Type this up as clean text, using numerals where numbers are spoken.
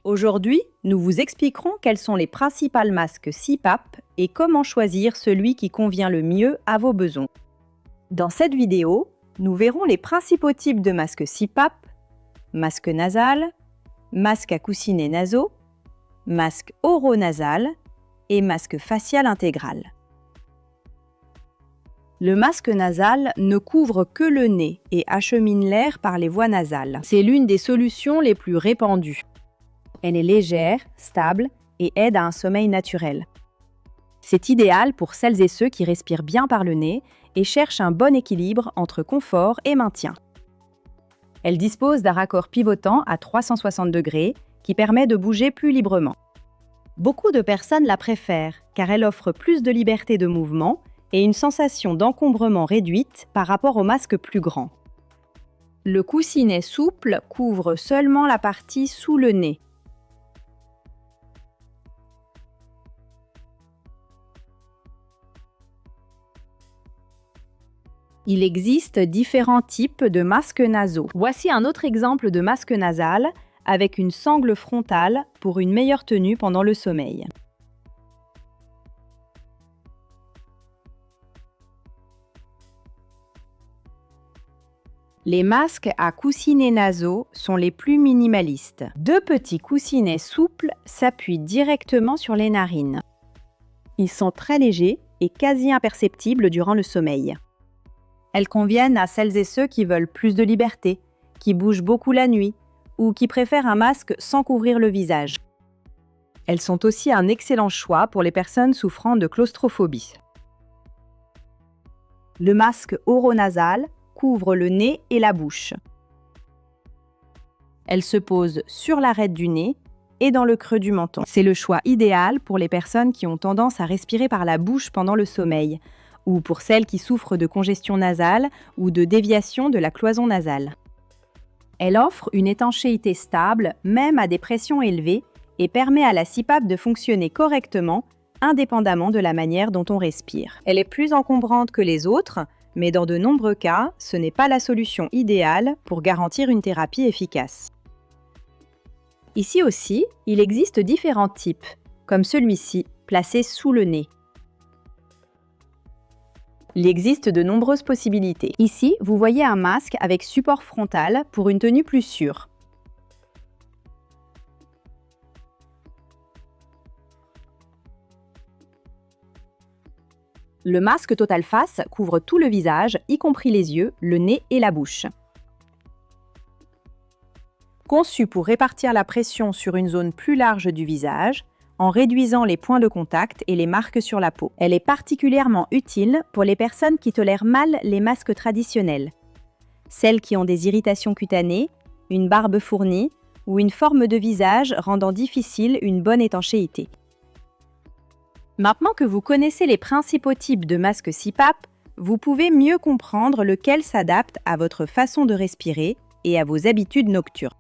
Aujourd'hui, nous vous expliquerons quels sont les principaux masques CPAP et comment choisir celui qui convient le mieux à vos besoins. Dans cette vidéo, nous verrons les principaux types de masques CPAP, masque nasal, masque à coussinets nasaux, masque oronasal et masque facial intégral. Le masque nasal ne couvre que le nez et achemine l'air par les voies nasales. C'est l'une des solutions les plus répandues. Elle est légère, stable et aide à un sommeil naturel. C'est idéal pour celles et ceux qui respirent bien par le nez et cherchent un bon équilibre entre confort et maintien. Elle dispose d'un raccord pivotant à 360 degrés qui permet de bouger plus librement. Beaucoup de personnes la préfèrent car elle offre plus de liberté de mouvement et une sensation d'encombrement réduite par rapport au masque plus grand. Le coussinet souple couvre seulement la partie sous le nez. Il existe différents types de masques nasaux. Voici un autre exemple de masque nasal avec une sangle frontale pour une meilleure tenue pendant le sommeil. Les masques à coussinets nasaux sont les plus minimalistes. Deux petits coussinets souples s'appuient directement sur les narines. Ils sont très légers et quasi imperceptibles durant le sommeil. Elles conviennent à celles et ceux qui veulent plus de liberté, qui bougent beaucoup la nuit ou qui préfèrent un masque sans couvrir le visage. Elles sont aussi un excellent choix pour les personnes souffrant de claustrophobie. Le masque oronasal couvre le nez et la bouche. Elle se pose sur l'arête du nez et dans le creux du menton. C'est le choix idéal pour les personnes qui ont tendance à respirer par la bouche pendant le sommeil, ou pour celles qui souffrent de congestion nasale ou de déviation de la cloison nasale. Elle offre une étanchéité stable, même à des pressions élevées, et permet à la CPAP de fonctionner correctement, indépendamment de la manière dont on respire. Elle est plus encombrante que les autres, mais dans de nombreux cas, ce n'est pas la solution idéale pour garantir une thérapie efficace. Ici aussi, il existe différents types, comme celui-ci, placé sous le nez. Il existe de nombreuses possibilités. Ici, vous voyez un masque avec support frontal pour une tenue plus sûre. Le masque Total Face couvre tout le visage, y compris les yeux, le nez et la bouche. Conçu pour répartir la pression sur une zone plus large du visage, en réduisant les points de contact et les marques sur la peau. Elle est particulièrement utile pour les personnes qui tolèrent mal les masques traditionnels, celles qui ont des irritations cutanées, une barbe fournie ou une forme de visage rendant difficile une bonne étanchéité. Maintenant que vous connaissez les principaux types de masques CPAP, vous pouvez mieux comprendre lequel s'adapte à votre façon de respirer et à vos habitudes nocturnes.